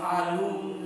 yas'alun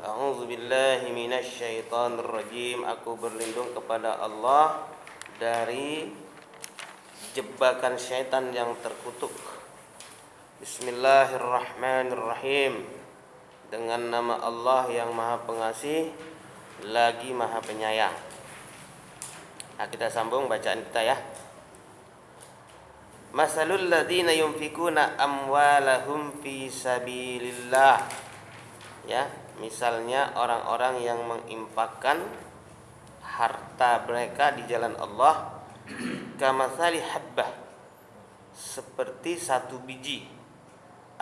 A'udzubillahiminasyaitonirrajim. Aku berlindung kepada Allah dari jebakan syaitan yang terkutuk. Bismillahirrahmanirrahim. Dengan nama Allah yang Maha Pengasih lagi Maha Penyayang. Nah, kita sambung bacaan kita ya. Masalul ladzina yunfikuna amwalahum fi sabilillah. Ya, misalnya orang-orang yang menginfakkan harta mereka di jalan Allah, kamatsali habbah, seperti satu biji,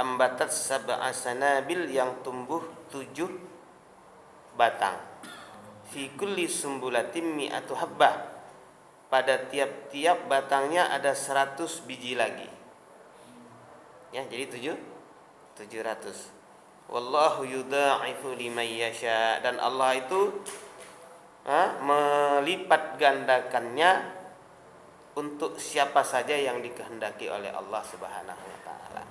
ambatat sab'a sanabil, yang tumbuh 7 batang, fi kulli sumbulatin mi'atu habbah, pada tiap-tiap batangnya ada 100 biji lagi. Ya, jadi 700. Wallahu yudha'ifu liman yasha, dan Allah itu melipat gandakannya untuk siapa saja yang dikehendaki oleh Allah Subhanahu wa taala.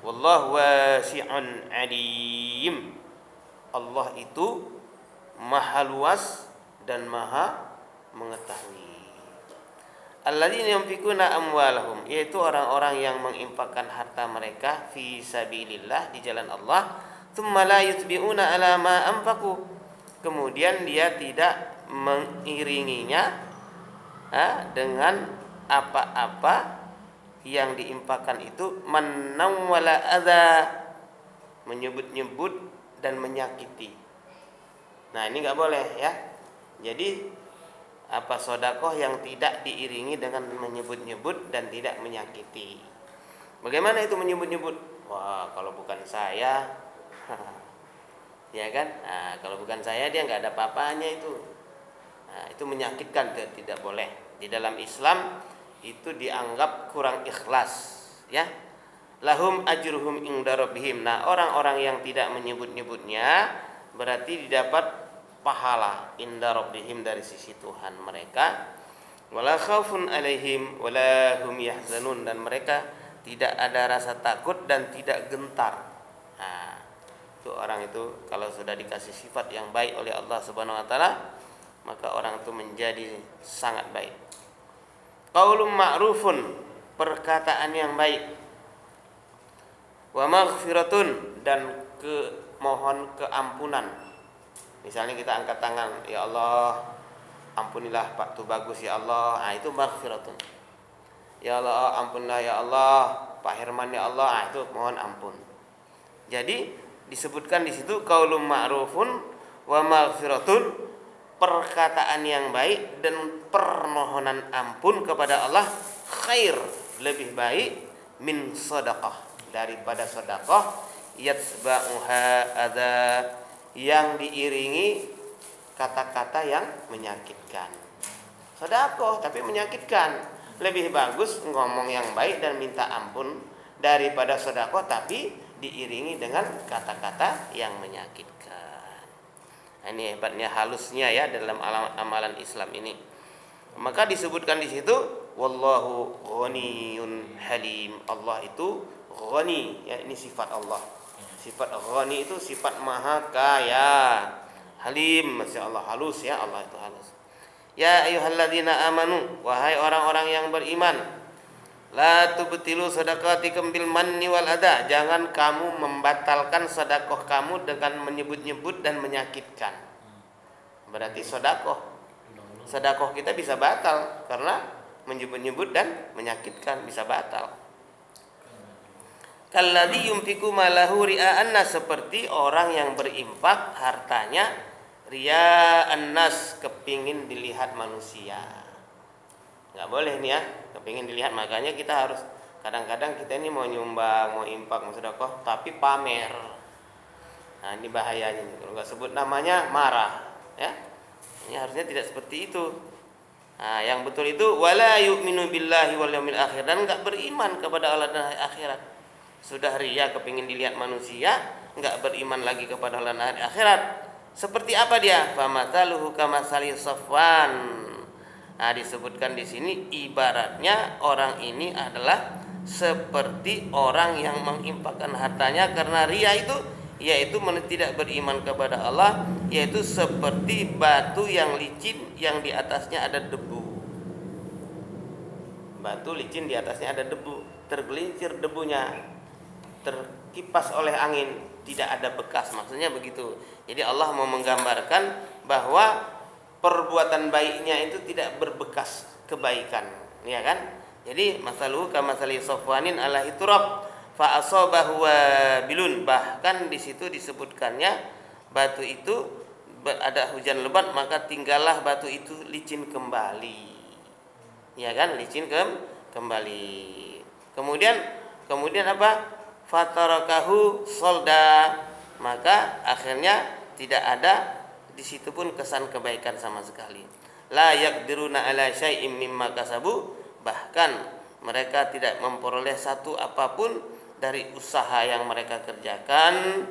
Wallahu wasi'un alim. Allah itu maha luas dan maha mengetahui. Alladzina yunfikuna amwalahum, yaitu orang-orang yang menginfakkan harta mereka fi sabilillah, di jalan Allah, tsumma la yutbi'una ala ma anfaqu, kemudian dia tidak mengiringinya dengan apa-apa yang diinfakkan itu, mannaw wala adza, menyebut-nyebut dan menyakiti. Nah, ini enggak boleh ya. Jadi sedekah yang tidak diiringi dengan menyebut-nyebut dan tidak menyakiti. Bagaimana itu menyebut-nyebut? Wah, kalau bukan saya, ya kan? Nah, kalau bukan saya dia nggak ada apa-apanya itu. Nah, itu menyakitkan, tidak boleh. Di dalam Islam itu dianggap kurang ikhlas, ya. Lahum ajruhum inda rabbihim. Nah, orang-orang yang tidak menyebut-nyebutnya berarti didapat pahala inda rabbihim, dari sisi Tuhan mereka. Wala khaufun alaihim wala hum yahzanun, dan mereka tidak ada rasa takut dan tidak gentar. Nah, itu orang itu kalau sudah dikasih sifat yang baik oleh Allah Subhanahu wa taala, maka orang itu menjadi sangat baik. Qaulun ma'rufun, perkataan yang baik. Wa maghfiratun, dan mohon keampunan. Misalnya kita angkat tangan, ya Allah, ampunilah Pak Tubagus ya Allah. Nah, itu maghfiratun. Ya Allah, ampunilah ya Allah Pak Herman ya Allah. Nah, itu mohon ampun. Jadi disebutkan di situ qaulun ma'rufun wa maghfiratun, perkataan yang baik dan permohonan ampun kepada Allah, khair, lebih baik, min shadaqah, daripada sedekah, yatsba'uha adza, yang diiringi kata-kata yang menyakitkan. Sedekah tapi menyakitkan, lebih bagus ngomong yang baik dan minta ampun daripada sedekah tapi diiringi dengan kata-kata yang menyakitkan. Nah, ini hebatnya, halusnya ya dalam amalan Islam ini. Maka disebutkan di situ wallahu ghaniyun halim, Allah itu ghani, ya ini sifat Allah. Sifat ghani itu sifat maha kaya. Halim, Masya Allah, halus ya, Allah itu halus. Ya ayyuhalladzina amanu, wahai orang-orang yang beriman, la tubtilu shadaqatikum bil manni wal adha. Jangan kamu membatalkan sedekah kamu dengan menyebut-nyebut dan menyakitkan. Berarti sedekah kita bisa batal karena menyebut-nyebut dan menyakitkan, bisa batal. Kalladzi yunfiqu malahu ria'an nas, seperti orang yang berinfak hartanya ria'an nas, kepingin dilihat manusia. Nggak boleh nih ya, kepingin dilihat. Makanya kita harus, kadang-kadang kita ini mau nyumbang, mau infak, mau sedekah tapi pamer. Nah ini bahayanya nih. Kalau nggak sebut namanya marah ya. Ini harusnya tidak seperti itu. Nah, yang betul itu wala yu'minu billahi wal yaumil akhir, dan enggak beriman kepada Allah dan hari akhirat. Sudah riya kepingin dilihat manusia, enggak beriman lagi kepada Allah dan hari akhirat. Seperti apa dia? Famathaluhu kamasali Safwan. Nah, disebutkan di sini ibaratnya orang ini adalah seperti orang yang menginfakkan hartanya karena riya itu, yaitu tidak beriman kepada Allah, yaitu seperti batu yang licin yang di atasnya ada debu. Batu licin di atasnya ada debu, tergelincir debunya, terkipas oleh angin, tidak ada bekas. Maksudnya begitu. Jadi Allah mau menggambarkan bahwa perbuatan baiknya itu tidak berbekas kebaikan, ya kan? Jadi masaluhu kamasali safwanin ala hiturab fa asabahu wabilun. Bahkan di situ disebutkannya batu itu ada hujan lebat maka tinggallah batu itu licin kembali, ya kan, licin kembali. Kemudian apa? Fatarakahu solda, maka akhirnya tidak ada di situ pun kesan kebaikan sama sekali. La yaqdiruna ala syai'im mimma kasabu, bahkan mereka tidak memperoleh satu apapun dari usaha yang mereka kerjakan,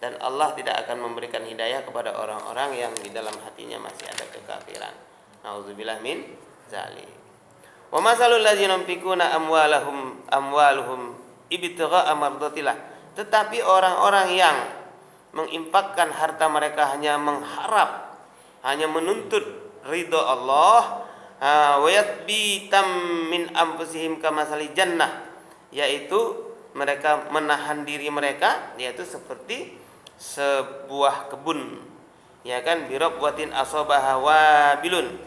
dan Allah tidak akan memberikan hidayah kepada orang-orang yang di dalam hatinya masih ada kekafiran. Nauzubillah min zalik. Wa masalul ladzina yunfikuna amwaluhum ibtigha'a mardatillah. Tetapi orang-orang yang menginfakkan harta mereka hanya mengharap, hanya menuntut ridha Allah, wa yathbitam min anfusihim kamasali jannah, yaitu mereka menahan diri mereka, yaitu seperti sebuah kebun, ya kan, birabwatin asabaha wabilun.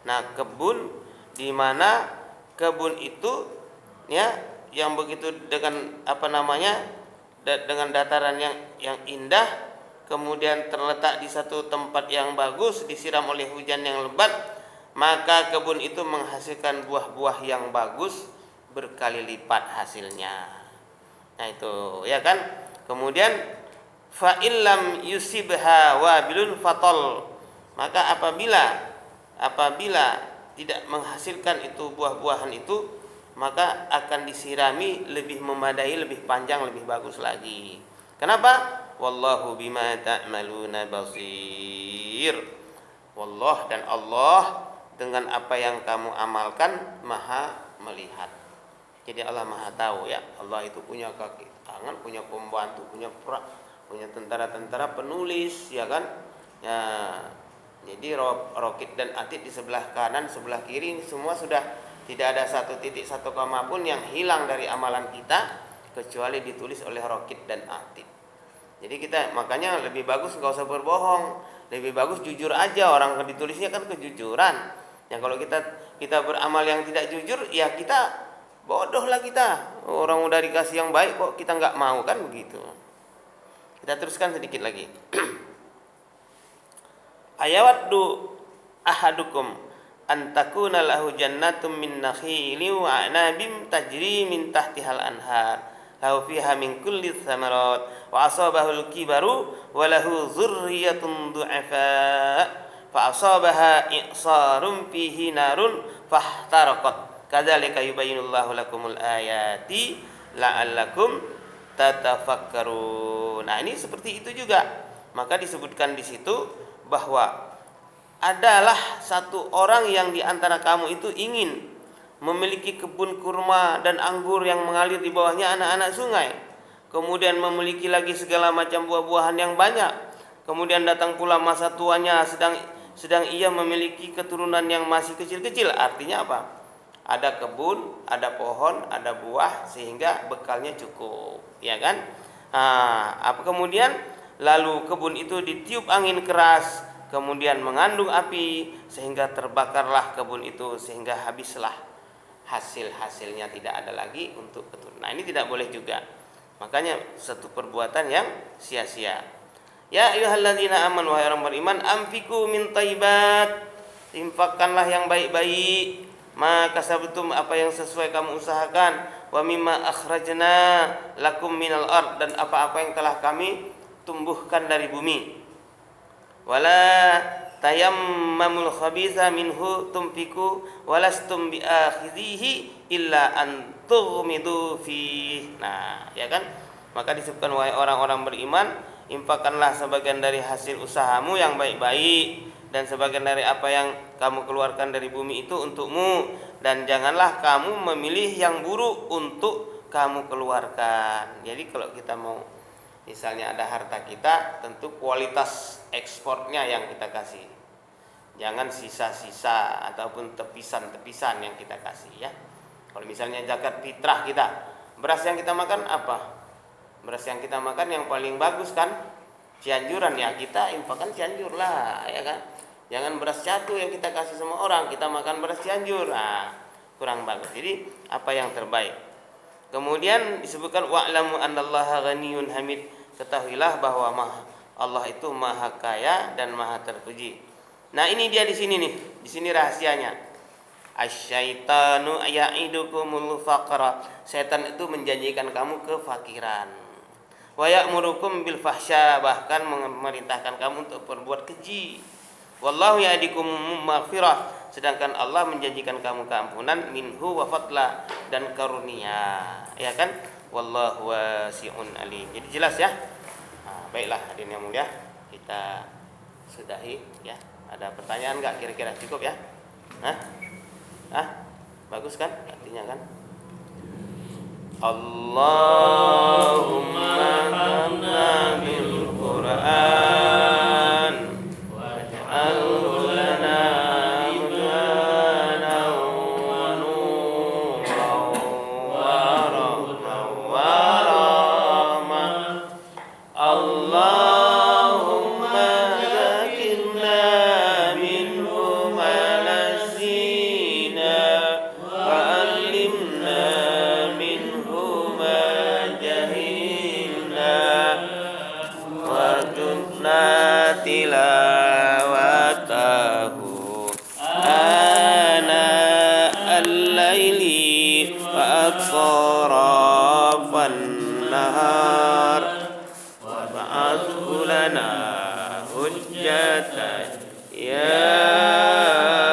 Nah, kebun di mana kebun itu ya yang begitu dengan dengan dataran yang indah, kemudian terletak di satu tempat yang bagus, disiram oleh hujan yang lebat, maka kebun itu menghasilkan buah-buah yang bagus berkali lipat hasilnya. Nah itu ya kan. Kemudian fa illam yusibha wabilun fatol, maka apabila tidak menghasilkan itu buah-buahan itu, maka akan disirami lebih memadai, lebih panjang, lebih bagus lagi. Kenapa? Wallahu bima ta'maluna basir. Wallah, dan Allah dengan apa yang kamu amalkan maha melihat. Jadi Allah maha tahu ya. Allah itu punya kaki tangan, punya pembantu, punya perak, punya tentara-tentara penulis, ya kan? Ya, jadi rokit dan atid di sebelah kanan, sebelah kiri semua sudah tidak ada satu titik, satu koma pun yang hilang dari amalan kita kecuali ditulis oleh rokit dan atid. Jadi kita makanya lebih bagus nggak usah berbohong, lebih bagus jujur aja. Orang ditulisnya kan kejujuran. Ya kalau kita beramal yang tidak jujur, ya kita bodoh lah kita. Orang udah dikasih yang baik kok kita nggak mau, kan begitu. Kita teruskan sedikit lagi. Ayawaddu ahadukum antakuna lahu jannatum min nakhili wa a'nabim tajri min tahtihal anhar lahu fiha min kulli thamarat wa asabahul kibaru wa lahu dzurriyyatun du'afa fa asabaha i'sarun fihi narun fahtaraqat kadzalika yubayyinullahu lakumul ayati la'allakum tatafakkarun. Nah, ini seperti itu juga. Maka disebutkan di situ bahwa adalah satu orang yang di antara kamu itu ingin memiliki kebun kurma dan anggur yang mengalir di bawahnya anak-anak sungai, kemudian memiliki lagi segala macam buah-buahan yang banyak, kemudian datang pula masa tuanya sedang ia memiliki keturunan yang masih kecil-kecil. Artinya apa? Ada kebun, ada pohon, ada buah, sehingga bekalnya cukup, ya kan? Apa kemudian lalu kebun itu ditiup angin keras, kemudian mengandung api sehingga terbakarlah kebun itu, sehingga habislah hasil-hasilnya, tidak ada lagi untuk keturunan. Nah, ini tidak boleh juga. Makanya satu perbuatan yang sia-sia. Ya ayyuhalladzina amanu, wahai orang beriman, anfiqu min thayyibat, infakkanlah yang baik-baik, maka sabtum apa yang sesuai kamu usahakan, wa mimma akhrajna lakum minal ard, dan apa-apa yang telah kami tumbuhkan dari bumi. Wala tayammamul khabitha minhu tunfiku walastum biakhidhihi illa an tughmidu fi. Nah, ya kan? Maka disebutkan, wahai orang-orang beriman, infakkanlah sebagian dari hasil usahamu yang baik-baik, dan sebagian dari apa yang kamu keluarkan dari bumi itu untukmu, dan janganlah kamu memilih yang buruk untuk kamu keluarkan. Jadi kalau kita mau, misalnya ada harta kita, tentu kualitas ekspornya yang kita kasih, jangan sisa-sisa ataupun tepisan-tepisan yang kita kasih, ya. Kalau misalnya zakat fitrah kita, beras yang kita makan apa? Beras yang kita makan yang paling bagus kan, Cianjuran, ya kita infakkan Cianjur lah, ya kan. Jangan beras catu yang kita kasih sama orang, kita makan beras Cianjur, kurang bagus. Jadi apa yang terbaik. Kemudian disebutkan wa'lamu annallaha ghaniyun hamid, ketahuilah bahwa Allah itu maha kaya dan maha terpuji. Nah, ini dia di sini nih, di sini rahasianya. Asyaitanu ya'idukumul faqra, setan itu menjanjikan kamu kefakiran. Wa ya'murukum bil fahsya, bahkan memerintahkan kamu untuk berbuat keji. Wallahu ya'idukum maghfirah, sedangkan Allah menjanjikan kamu keampunan, minhu wa fadla, dan karunia, ya kan? Wallahu wasi'un alim. Jadi jelas ya. Baiklah hadirin yang mulia, kita sudahi ya. Ada pertanyaan enggak kira-kira? Cukup ya? Bagus kan? Artinya kan? Allahumma hamna bil Qur'an waj'alhu lana imanan wa nuran wa rahmatan wa rahmah. Allahumma zakirna minhu ma nasina wa alimna minhu ma jahilna warzuqna tilawatahu ana al-laili wa atrafan nahar wab'athhu lana hujjatan ya